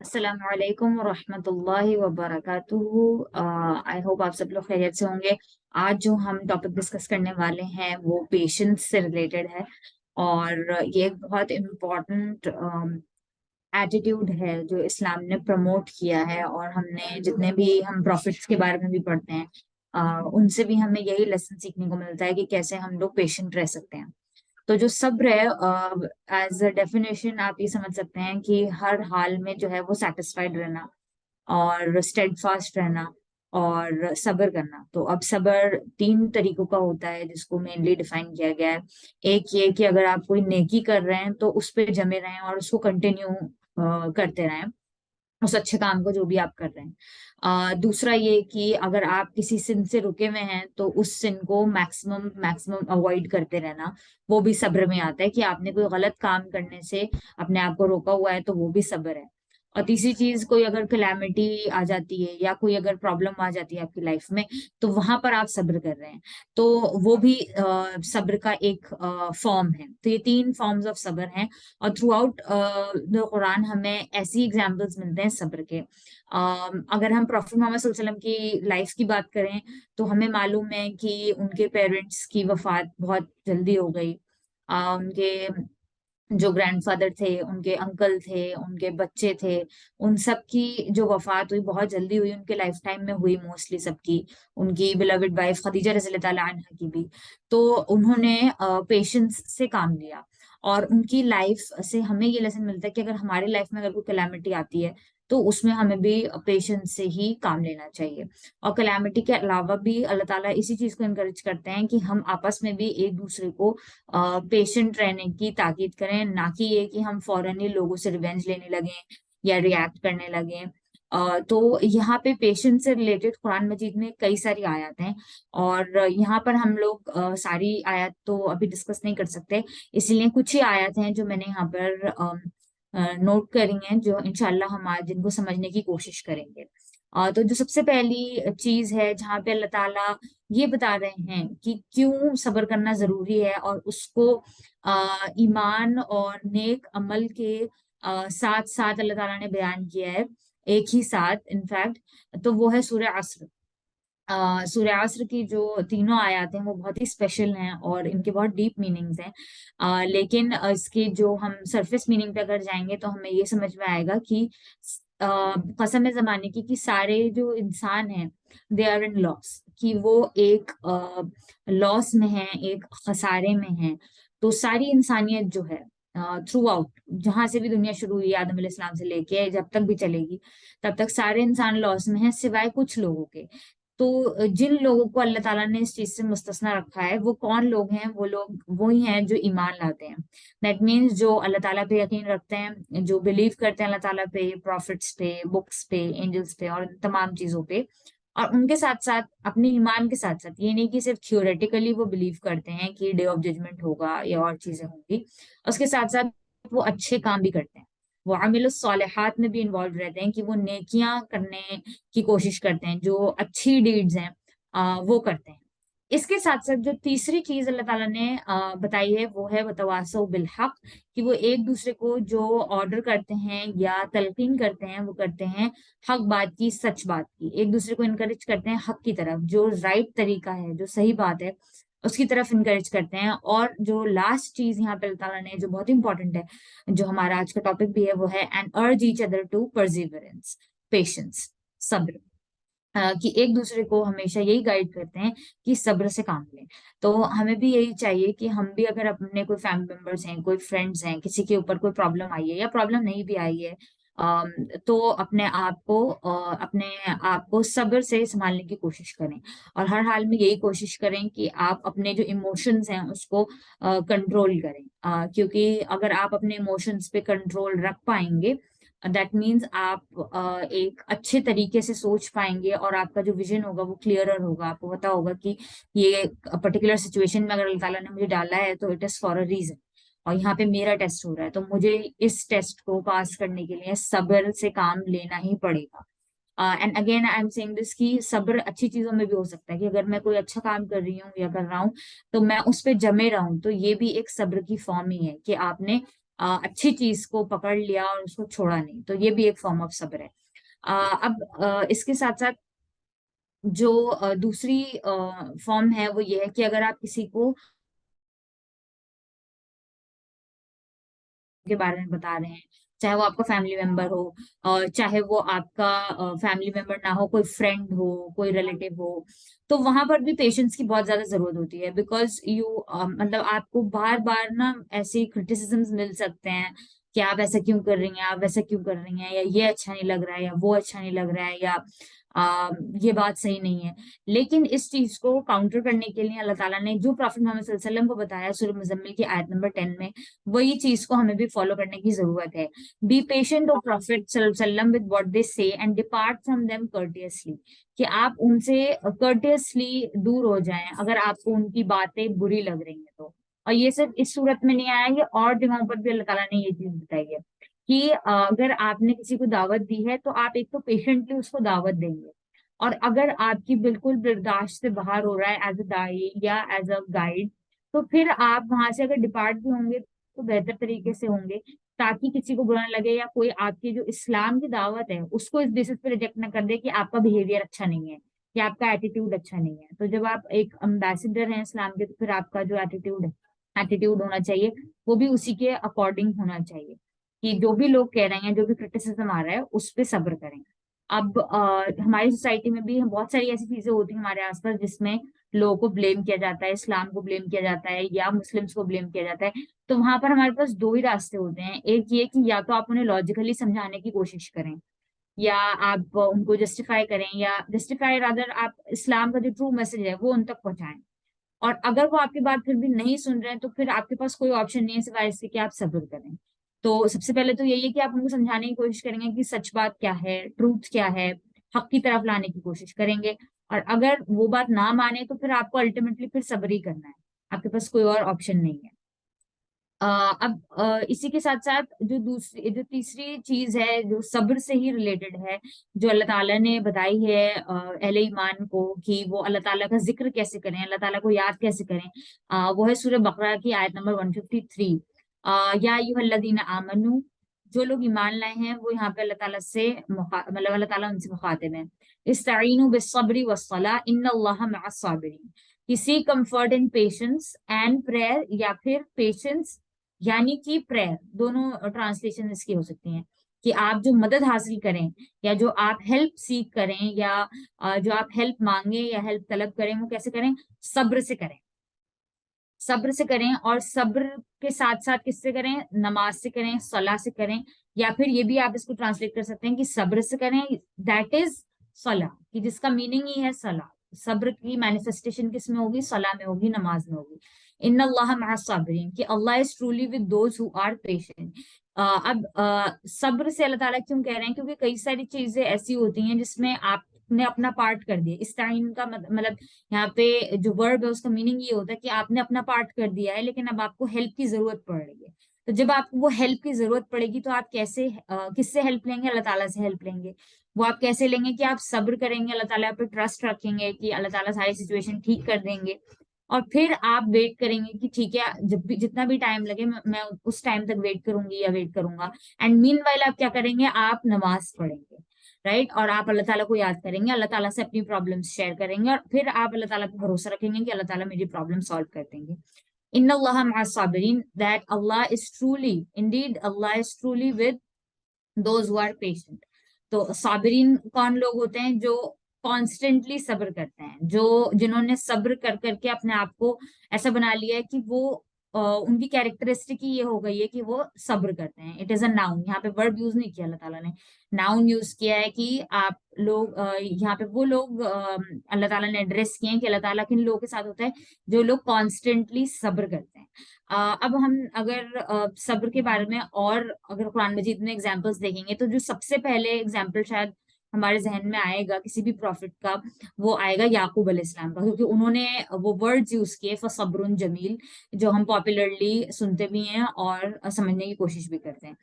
अस्सलाम वालेकुम वरहमत llahi वबरकातुहू। I hope आप सब लोग खैरियत से होंगे। आज जो हम टॉपिक डिस्कस करने वाले हैं वो पेशेंस से रिलेटेड है। और ये एक बहुत इम्पोर्टेंट एटीट्यूड है जो इस्लाम ने प्रमोट किया है। और हमने जितने भी हम प्रॉफिट्स के बारे में भी पढ़ते हैं, उनसे भी हमें यही लेसन सीखने को मिलता है कि कैसे हम लोग पेशेंट रह सकते हैं। तो जो सब्र है, एज अ डेफिनेशन आप ये समझ सकते हैं कि हर हाल में जो है वो सेटिस्फाइड रहना और स्टेडफास्ट रहना और सब्र करना। तो अब सब्र तीन तरीकों का होता है जिसको मेनली डिफाइन किया गया है। एक ये कि अगर आप कोई नेकी कर रहे हैं तो उस पे जमे रहें और उसको कंटिन्यू करते रहें, उस अच्छे काम को जो भी आप कर रहे हैं। दूसरा ये कि अगर आप किसी सिन से रुके हुए हैं तो उस सिन को मैक्सिमम मैक्सिमम अवॉइड करते रहना, वो भी सब्र में आता है कि आपने कोई गलत काम करने से अपने आप को रोका हुआ है, तो वो भी सब्र है। और तीसरी चीज, कोई अगर कैलेमिटी आ जाती है या कोई अगर प्रॉब्लम आ जाती है आपकी लाइफ में, तो वहां पर आप सब्र कर रहे हैं, तो वो भी सब्र का एक फॉर्म है। तो ये तीन फॉर्म्स ऑफ सब्र हैं। और थ्रू आउट द कुरान हमें ऐसी एग्जाम्पल्स मिलते हैं सब्र के। अगर हम प्रॉफिट मोहम्मद सल्लल्लाहु अलैहि वसल्लम की लाइफ की बात करें तो हमें मालूम है कि उनके पेरेंट्स की वफात बहुत जल्दी हो गई। उनके जो ग्रैंडफादर थे, उनके अंकल थे, उनके बच्चे थे, उन सब की जो वफात हुई बहुत जल्दी हुई, उनके लाइफ टाइम में हुई मोस्टली सबकी। उनकी बिलवड वाइफ खदीजा रज़ी अल्लाह ताला अन्हा की भी। तो उन्होंने पेशेंस से काम लिया। और उनकी लाइफ से हमें ये लेसन मिलता है कि अगर हमारी लाइफ में अगर कोई कैलामिटी आती है तो उसमें हमें भी पेशेंस से ही काम लेना चाहिए। और कैलामिटी के अलावा भी अल्लाह ताला इसी चीज को इनकरेज करते हैं कि हम आपस में भी एक दूसरे को पेशेंट रहने की ताकीद करें, ना कि ये कि हम फौरन ही लोगों से रिवेंज लेने लगे या रिएक्ट करने लगे। तो यहाँ पे पेशेंस से रिलेटेड कुरान मजीद में कई सारी आयत हैं। और यहाँ पर हम लोग सारी आयत तो अभी डिस्कस नहीं कर सकते, इसलिए कुछ ही आयत हैं जो मैंने यहाँ पर नोट करी हैं, जो इंशाल्लाह हम आज इनको समझने की कोशिश करेंगे। तो जो सबसे पहली चीज है जहाँ पे अल्लाह ताला ये बता रहे हैं कि क्यों सब्र करना जरूरी है, और उसको ईमान और नेक अमल के साथ साथ अल्लाह ताला ने बयान किया है, एक ही साथ इनफैक्ट। तो वो है सूर्य अस्र। सूर्य अस्र की जो तीनों आयत हैं वो बहुत ही स्पेशल हैं और इनके बहुत डीप मीनिंग्स हैं। लेकिन इसके जो हम सरफेस मीनिंग पे अगर जाएंगे तो हमें ये समझ में आएगा कि कसम जमाने की कि सारे जो इंसान हैं दे आर इन लॉस, कि वो एक लॉस में है, एक खसारे में है। तो सारी इंसानियत जो है थ्रू आउट, जहां से भी दुनिया शुरू हुई आदम अलैहिस्सलाम से लेके जब तक भी चलेगी, तब तक सारे इंसान लॉस में हैं सिवाय कुछ लोगों के। तो जिन लोगों को अल्लाह ताला ने इस चीज से मुस्तस्ना रखा है वो कौन लोग हैं? वो लोग वही हैं जो ईमान लाते हैं। दैट मीन्स जो अल्लाह ताला पे यकीन रखते हैं, जो बिलीव करते हैं अल्लाह ताला पे, प्रॉफिट्स पे, बुक्स पे, एंजल्स पे और इन तमाम चीजों पे। और उनके साथ साथ अपने ईमान के साथ साथ ये नहीं कि सिर्फ थियोरेटिकली वो बिलीव करते हैं कि डे ऑफ जजमेंट होगा या और चीजें होंगी, उसके साथ साथ वो अच्छे काम भी करते हैं। वो आमिलुस सालिहात में भी इन्वॉल्व रहते हैं कि वो नेकियां करने की कोशिश करते हैं, जो अच्छी डीड्स हैं वो करते हैं। इसके साथ साथ जो तीसरी चीज अल्लाह ताला ने बताई है वो है वतवासौ बिल हक, कि वो एक दूसरे को जो ऑर्डर करते हैं या तलकीन करते हैं वो करते हैं हक बात की, सच बात की। एक दूसरे को इनकरेज करते हैं हक की तरफ, जो राइट तरीका है, जो सही बात है उसकी तरफ इनकरेज करते हैं। और जो लास्ट चीज यहाँ पे अल्लाह ताला ने जो बहुत इंपॉर्टेंट है, जो हमारा आज का टॉपिक भी है, वो है and urge each other to perseverance, patience, सब्र। कि एक दूसरे को हमेशा यही गाइड करते हैं कि सब्र से काम लें। तो हमें भी यही चाहिए कि हम भी अगर अपने कोई फैमिली मेंबर्स हैं, कोई फ्रेंड्स हैं, किसी के ऊपर कोई प्रॉब्लम आई है या प्रॉब्लम नहीं भी आई है, तो अपने आप को सब्र से संभालने की कोशिश करें। और हर हाल में यही कोशिश करें कि आप अपने जो इमोशंस हैं उसको कंट्रोल करें, क्योंकि अगर आप अपने इमोशंस पे कंट्रोल रख पाएंगे, दैट मीन्स आप एक अच्छे तरीके से सोच पाएंगे और आपका जो विजन होगा वो क्लियरर होगा। आपको पता होगा कि ये पर्टिकुलर सिचुएशन में अगर अल्लाह ताला ने मुझे डाला है तो it is for a reason, और यहाँ पे मेरा टेस्ट हो रहा है, तो मुझे इस टेस्ट को पास करने के लिए सब्र से काम लेना ही पड़ेगा। And again I am saying this कि सब्र अच्छी चीजों में भी हो सकता है, कि अगर मैं कोई अच्छा काम कर रही हूँ या कर रहा हूँ तो मैं उस पर जमे रहूं, तो ये भी एक सब्र की फॉर्म ही है कि आपने अच्छी चीज को पकड़ लिया और उसको छोड़ा नहीं, तो ये भी एक फॉर्म ऑफ सब्र है। अब इसके साथ साथ जो दूसरी फॉर्म है वो ये है कि अगर आप किसी को के बारे में बता रहे हैं, चाहे वो आपका फैमिली मेंबर हो, चाहे वो आपका फैमिली मेंबर ना हो, कोई फ्रेंड हो, कोई रिलेटिव हो, तो वहां पर भी पेशेंस की बहुत ज्यादा जरूरत होती है। बिकॉज मतलब आपको बार बार ना ऐसे क्रिटिसिजम्स मिल सकते हैं कि आप ऐसा क्यों कर रही हैं, आप वैसा क्यों कर रही हैं, या ये अच्छा नहीं लग रहा है, या वो अच्छा नहीं लग रहा है, या ये बात सही नहीं है। लेकिन इस चीज को काउंटर करने के लिए अल्लाह ताला ने जो प्रॉफिट मोहम्मद सल्लल्लाहु अलैहि वसल्लम को बताया सूरह मुज़म्मिल की आयत नंबर 10 में, वही चीज को हमें भी फॉलो करने की जरूरत है। बी पेशेंट ऑफ प्रॉफिट सल्लम with what they say and depart from them courteously, कि आप उनसे कर्टियसली दूर हो जाएं अगर आपको उनकी बातें बुरी लग रही हैं तो। और ये सिर्फ इस सूरत में नहीं आया, ये और जगहों पर भी अल्लाह ताला ने ये चीज बताई है कि अगर आपने किसी को दावत दी है तो आप एक तो पेशेंटली उसको दावत देंगे, और अगर आपकी बिल्कुल बर्दाश्त से बाहर हो रहा है एज अ दाई या एज अ गाइड, तो फिर आप वहां से अगर डिपार्ट भी होंगे तो बेहतर तरीके से होंगे, ताकि किसी को बुरा ना लगे या कोई आपकी जो इस्लाम की दावत है उसको इस बेसिस पे रिजेक्ट ना कर दे कि आपका बिहेवियर अच्छा नहीं है या आपका एटीट्यूड अच्छा नहीं है। तो जब आप एक अम्बेसडर हैं इस्लाम के, तो फिर आपका जो एटीट्यूड होना चाहिए वो भी उसी के अकॉर्डिंग होना चाहिए, कि जो भी लोग कह रहे हैं, जो भी क्रिटिसिज्म आ रहा है उस पर सब्र करें। अब हमारी सोसाइटी में भी बहुत सारी ऐसी चीजें होती हैं हमारे आसपास जिसमें लोगों को ब्लेम किया जाता है, इस्लाम को ब्लेम किया जाता है या मुस्लिम्स को ब्लेम किया जाता है। तो वहां पर हमारे पास दो ही रास्ते होते हैं। एक ये कि या तो आप उन्हें लॉजिकली समझाने की कोशिश करें, या आप उनको जस्टिफाई करें, या जस्टिफाई रादर आप इस्लाम का जो ट्रू मैसेज है वो उन तक पहुंचाएं। और अगर वो आपकी बात फिर भी नहीं सुन रहे हैं तो फिर आपके पास कोई ऑप्शन नहीं है सिवाय इसके कि आप सब्र करें। तो सबसे पहले तो यही है कि आप उनको समझाने की कोशिश करेंगे कि सच बात क्या है, ट्रूथ क्या है, हक की तरफ लाने की कोशिश करेंगे। और अगर वो बात ना माने तो फिर आपको अल्टीमेटली फिर सब्र ही करना है, आपके पास कोई और ऑप्शन नहीं है। अब इसी के साथ साथ जो तीसरी चीज है जो सब्र से ही रिलेटेड है, जो अल्लाह ताला ने बताई है अहले ईमान को कि वो अल्लाह ताला का जिक्र कैसे करें, अल्लाह ताला को याद कैसे करें, वो है सूरह बकरा की आयत नंबर 153। या अय्युहल्लज़ीना आमनू, जो लोग ईमान लाए हैं, वो यहाँ पे अल्लाह ताला से मतलब अल्लाह ताला उनसे मुखातिब है। इस्तईनु बिस्सब्रि वस्सलाह इन्नल्लाहा मअस साबिरीन, किसी comfort in patience and prayer, या फिर पेशेंस यानी कि प्रेयर, दोनों ट्रांसलेशन इसकी हो सकती हैं। कि आप जो मदद हासिल करें या जो आप हेल्प सीख करें या जो आप हेल्प मांगे या हेल्प तलब करें, वो कैसे करें? सब्र से करें, सब्र से करें। और सब्र के साथ साथ किससे करें? नमाज से करें, सलाह से करें। या फिर ये भी आप इसको ट्रांसलेट कर सकते हैं कि सब्र से करें, दैट इज सलाह, कि जिसका मीनिंग ही है सलाह। सब्र की मैनिफेस्टेशन किस में होगी? सलाह में होगी, नमाज में होगी। इन अल्लाह मअस साबिरीन, कि अल्लाह is truly with those who are patient. अब सब्र से अल्लाह ताला क्यों कह रहे हैं? क्योंकि कई सारी चीजें ऐसी होती हैं जिसमें आपने अपना पार्ट कर दिया। इस टाइम का मतलब यहाँ पे जो वर्ब है उसका मीनिंग ये होता है कि आपने अपना पार्ट कर दिया है, लेकिन अब आपको हेल्प की जरूरत पड़ रही है। तो जब आपको वो हेल्प की जरूरत पड़ेगी तो आप कैसे किससे हेल्प लेंगे? अल्लाह ताला से हेल्प लेंगे। वो आप कैसे लेंगे? कि आप सब्र करेंगे, अल्लाह ताला पे ट्रस्ट रखेंगे कि अल्लाह ताला सारी सिचुएशन ठीक कर देंगे। और फिर आप वेट करेंगे कि ठीक है, जब भी जितना भी टाइम लगे मैं उस टाइम तक वेट करूंगी या वेट करूंगा। एंड मीन वाइल आप क्या करेंगे? आप नमाज पढ़ेंगे, राइट। और आप अल्लाह ताला को याद करेंगे, अल्लाह ताला से अपनी प्रॉब्लम्स शेयर करेंगे, और फिर आप अल्लाह ताला पे भरोसा रखेंगे कि अल्लाह ताला मेरी प्रॉब्लम सॉल्व कर देंगे। इन्ना अल्लाह मअस साबिरीन, दैट अल्लाह इज ट्रूली, इंडीड अल्लाह is truly with those who are patient. तो साबिरीन कौन लोग होते हैं? जो कॉन्स्टेंटली सब्र करते हैं, जो जिन्होंने सब्र कर करके अपने आप को ऐसा बना लिया है कि वो उनकी कैरेक्टरिस्टिक ही ये हो गई है कि वो सब्र करते हैं। इट इज अ नाउन, यहाँ पे वर्ब यूज नहीं किया अल्लाह ताला ने, नाउन यूज किया है कि आप लोग यहाँ पे वो लोग अल्लाह ताला ने एड्रेस किए हैं कि अल्लाह ताला किन लोगों के साथ होता है? जो लोग कॉन्स्टेंटली सब्र करते हैं। अब हम अगर सब्र के बारे में और अगर कुरान मजीद में एग्जाम्पल्स देखेंगे, तो जो सबसे पहले एग्जाम्पल शायद हमारे जहन में आएगा किसी भी प्रॉफिट का, वो आएगा याकूब अलैहिस्सलाम का, क्योंकि उन्होंने वो वर्ड्स यूज किए फसब्रुन जमील, जो हम पॉपुलरली सुनते भी हैं और समझने की कोशिश भी करते हैं।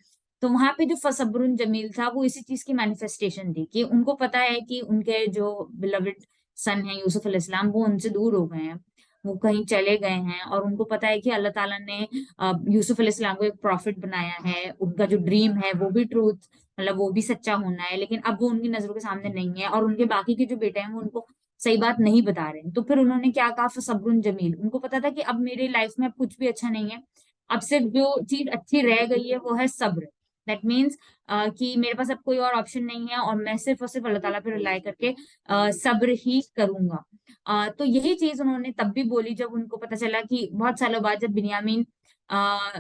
तो वहां पे जो फसब्रुन जमील था वो इसी चीज की मैनिफेस्टेशन थी कि उनको पता है कि उनके जो बिलवड सन है यूसुफ अलैहिस्सलाम, वो उनसे दूर हो गए हैं। وہ کہیں چلے گئے ہیں اور ان کو پتا ہے کہ اللہ تعالیٰ نے یوسف علیہ السلام کو ایک پروفٹ بنایا ہے، ان کا جو ڈریم ہے وہ بھی ٹروتھ مطلب وہ بھی سچا ہونا ہے، لیکن اب وہ ان کی نظروں کے سامنے نہیں ہے، اور ان کے باقی کے جو بیٹے ہیں وہ ان کو صحیح بات نہیں بتا رہے ہیں، تو پھر انہوں نے کیا کہا، فصبر جمیل، ان کو پتا تھا کہ اب میری لائف میں اب کچھ بھی اچھا نہیں ہے، اب صرف جو چیز اچھی رہ گئی ہے وہ ہے صبر. دیٹ مینس کہ میرے پاس اب کوئی اور آپشن نہیں ہے اور میں صرف اور صرف اللہ تعالیٰ پہ ریلائی کر کے صبر ہی کروں گا. تو یہی چیز انہوں نے تب بھی بولی جب ان کو پتا چلا کہ بہت سالوں بعد جب بنیامین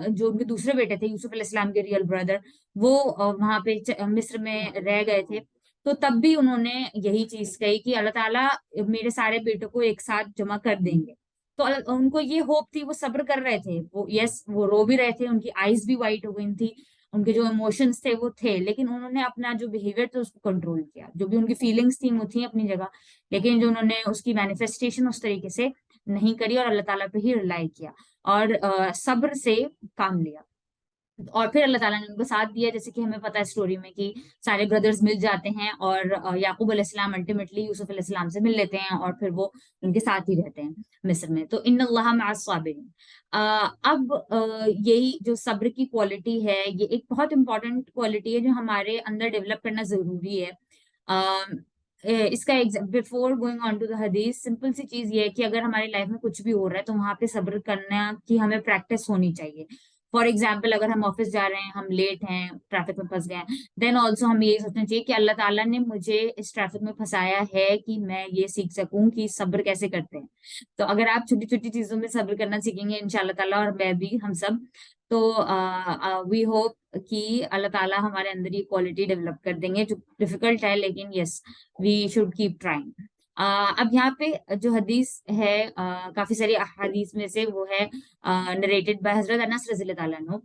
جو ان کے دوسرے بیٹے تھے یوسف علیہ السلام کے ریئل بردر، وہ وہاں پہ مصر میں رہ گئے تھے، تو تب بھی انہوں نے یہی چیز کہی کہ اللہ تعالیٰ میرے سارے بیٹوں کو ایک ساتھ جمع کر دیں گے. تو ان کو یہ ہوپ تھی، وہ صبر کر رہے تھے، وہ یس وہ رو بھی رہے تھے، ان کی آئیز بھی وائٹ ہو گئی تھی، ان کے جو ایموشنس تھے وہ تھے، لیکن انہوں نے اپنا جو بہیویئر تھا اس کو کنٹرول کیا، جو بھی ان کی فیلنگس تھیں وہ تھیں اپنی جگہ، لیکن جو انہوں نے اس کی مینیفیسٹیشن اس طریقے سے نہیں کری اور اللہ تعالیٰ پہ ہی ریلائی کیا اور صبر سے کام لیا. اور پھر اللہ تعالیٰ نے ان کو ساتھ دیا، جیسے کہ ہمیں پتا ہے اسٹوری میں کہ سارے بردرز مل جاتے ہیں اور یعقوب علیہ السلام الٹیمیٹلی یوسف علیہ السلام سے مل لیتے ہیں اور پھر وہ ان کے ساتھ ہی رہتے ہیں مصر میں. تو ان اللہ مع الصابرین. اب یہی جو صبر کی کوالٹی ہے یہ ایک بہت امپورٹنٹ کوالٹی ہے جو ہمارے اندر ڈیولپ کرنا ضروری ہے. اس کا before going on to the حدیث سمپل سی چیز یہ ہے کہ اگر ہماری لائف میں کچھ بھی ہو رہا ہے تو وہاں پہ صبر کرنا کی ہمیں پریکٹس ہونی چاہیے. فار ایگزامپل اگر ہم آفس جا رہے ہیں، ہم لیٹ ہیں، ٹریفک میں پھنس گئے ہیں، دین آلسو ہم یہی سوچنا چاہیے کہ اللہ تعالیٰ نے مجھے اس ٹریفک میں پھنسایا ہے کہ میں یہ سیکھ سکوں کہ صبر کیسے کرتے ہیں. تو اگر آپ چھوٹی چھوٹی چیزوں میں صبر کرنا سیکھیں گے انشاء اللہ تعالیٰ، اور میں بھی ہم سب، تو وی ہوپ کہ اللہ تعالیٰ ہمارے اندر یہ کوالٹی ڈیولپ کر دیں گے جو ڈیفیکلٹ ہے، لیکن یس وی شوڈ کیپ ٹرائنگ. اب یہاں پہ جو حدیث ہے کافی ساری احادیث میں سے وہ ہے narrated by حضرت انس رضی اللہ تعالیٰ عنہ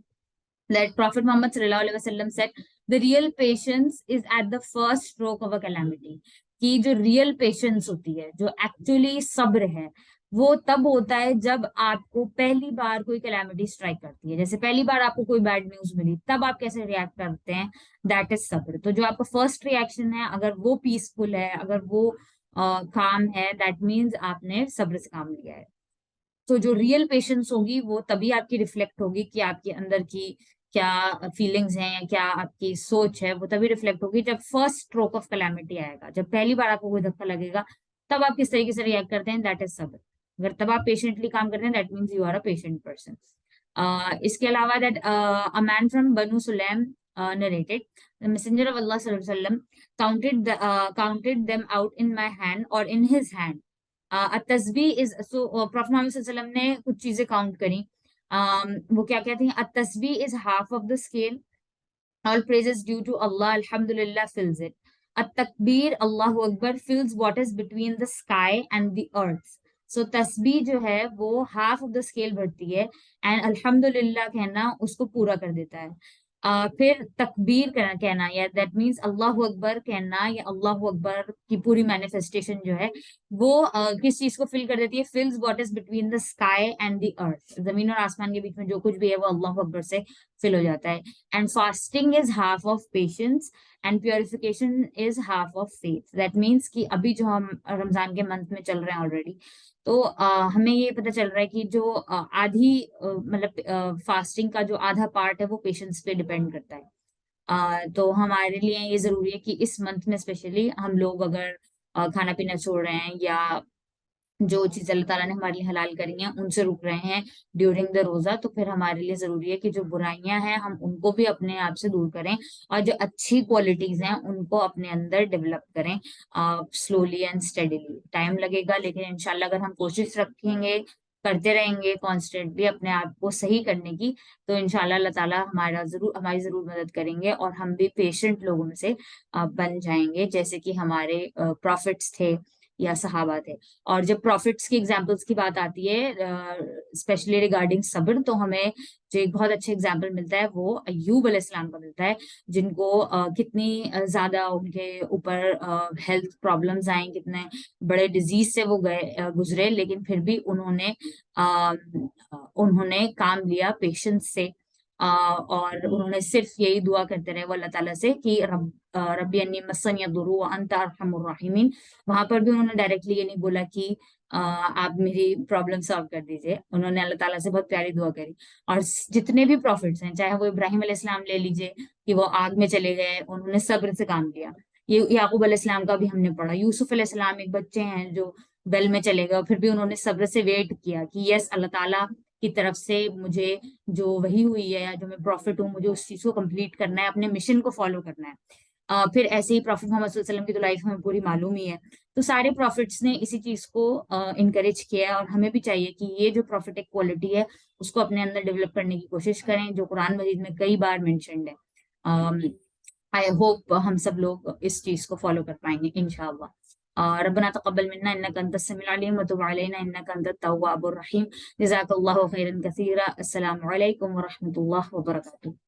that Prophet Muhammad sallallahu alaihi wasallam said the real patience is at the first stroke of a calamity. کہ جو ریئل پیشنس ہوتی ہے، جو ایکچولی صبر ہے، وہ تب ہوتا ہے جب آپ کو پہلی بار کوئی کیلامٹی اسٹرائک کرتی ہے. جیسے پہلی بار آپ کو کوئی بیڈ نیوز ملی، تب آپ کیسے ریئیکٹ کرتے ہیں، دیٹ از صبر. تو جو آپ کا فرسٹ ریئیکشن ہے اگر وہ پیسفل ہے، اگر وہ کام ہے، دیٹ مینز آپ نے صبر سے کام لیا ہے. تو جو ریئل پیشنس ہوگی وہ تبھی آپ کی ریفلیکٹ ہوگی کہ آپ کے اندر کی کیا فیلنگز ہیں یا کیا آپ کی سوچ ہے، وہ تبھی ریفلیکٹ ہوگی جب فرسٹ اسٹروک آف کلیمٹی آئے گا، جب پہلی بار آپ کو کوئی دھکا لگے گا تب آپ کس طریقے سے ریئیکٹ کرتے ہیں، دیٹ از صبر. اگر تب آپ پیشنٹلی کام کرتے ہیں that means you are a patient person. اس کے علاوہ that a man from Banu Sulaim narrated the messenger of Allah صلی اللہ علیہ وسلم counted them out in my hand or in his hand. التسبیح از سو پروفیٹ محمد صلی اللہ علیہ وسلم نے کچھ چیزیں کاؤنٹ کری. وہ کیا کہتے ہیں، التسبیح از half of the scale, all praises due to Allah, alhamdulillah fills it. التکبیر Allah Akbar fills what is between the sky and the earth. So تسبیح جو ہے وہ half of the scale بھرتی ہے and الحمدللہ کہنا اس کو پورا کر دیتا ہے. پھر تکبیر کہنا یا دیٹ مینس اللہ اکبر کہنا یا اللہ اکبر کی پوری مینیفیسٹیشن جو ہے وہ کس چیز کو فل کر دیتی ہے، fills what is between the sky and the earth. زمین اور آسمان کے بیچ میں جو کچھ بھی ہے وہ اللہ اکبر سے فل ہو جاتا ہے. And fasting is half of patience and purification is half of faith. That means کہ ابھی جو ہم رمضان کے منتھ میں چل رہے ہیں آلریڈی، تو ہمیں یہ پتہ چل رہا ہے کہ جو آدھی مطلب فاسٹنگ کا جو آدھا پارٹ ہے وہ پیشنس پہ ڈپینڈ کرتا ہے. تو ہمارے لیے یہ ضروری ہے کہ اس منتھ میں اسپیشلی ہم لوگ اگر کھانا پینا چھوڑ رہے ہیں یا جو چیز اللہ تعالیٰ نے ہمارے لیے حلال کری ہیں ان سے رک رہے ہیں ڈیورنگ دا روزہ، تو پھر ہمارے لیے ضروری ہے کہ جو برائیاں ہیں ہم ان کو بھی اپنے آپ سے دور کریں اور جو اچھی کوالٹیز ہیں ان کو اپنے اندر ڈیولپ کریں سلولی اینڈ اسٹڈیلی. ٹائم لگے گا لیکن انشاءاللہ اگر ہم کوشش رکھیں گے، کرتے رہیں گے کانسٹینٹلی اپنے آپ کو صحیح کرنے کی، تو انشاءاللہ اللہ تعالیٰ ہماری ضرور مدد کریں گے اور ہم بھی پیشنٹ لوگوں میں سے بن جائیں گے جیسے کہ ہمارے پروفٹس تھے یا صحابہ تھے. اور جب پروفٹس کی ایگزامپلس کی بات آتی ہے اسپیشلی ریگارڈنگ صبر، تو ہمیں جو ایک بہت اچھا ایگزامپل ملتا ہے وہ ایوب علیہ السلام کا ملتا ہے، جن کو کتنی زیادہ ان کے اوپر ہیلتھ پرابلمز آئیں، کتنے بڑے ڈیزیز سے وہ گزرے، لیکن پھر بھی انہوں نے کام لیا پیشنس سے اور انہوں نے صرف یہی دعا کرتے رہے وہ اللہ تعالیٰ سے کہ ربی انی مسنی الضر وانت ارحم الراحمین. وہاں پر بھی انہوں نے ڈائریکٹلی یہ نہیں بولا کہ آپ میری پرابلم سالو کر دیجئے. انہوں نے اللہ تعالیٰ سے بہت پیاری دعا کری. اور جتنے بھی پروفٹس ہیں، چاہے وہ ابراہیم علیہ السلام لے لیجئے کہ وہ آگ میں چلے گئے، انہوں نے صبر سے کام لیا. یہ یعقوب علیہ السلام کا بھی ہم نے پڑھا. یوسف علیہ السلام ایک بچے ہیں جو بیل میں چلے گئے، پھر بھی انہوں نے صبر سے ویٹ کیا کہ یس اللہ تعالیٰ کی طرف سے مجھے جو وہی ہوئی ہے یا جو میں پروفٹ ہوں، مجھے اس چیز کو کمپلیٹ کرنا ہے، اپنے مشن کو فالو کرنا ہے. پھر ایسے ہی پروفٹ محمد صلی اللہ علیہ وسلم کی تو لائف ہمیں پوری معلوم ہی ہے. تو سارے پروفٹس نے اسی چیز کو انکریج کیا ہے، اور ہمیں بھی چاہیے کہ یہ جو پروفیٹک کوالٹی ہے اس کو اپنے اندر ڈیولپ کرنے کی کوشش کریں، جو قرآن مجید میں کئی بار مینشنڈ ہے. آئی ہوپ ہم سب لوگ اس چیز کو فالو کر پائیں گے انشاءاللہ. ربنا تقبل منا انك انت السميع العليم وتب علينا انك انت التواب الرحيم. جزاك الله خيرا كثيرا. السلام عليكم ورحمة الله وبركاته.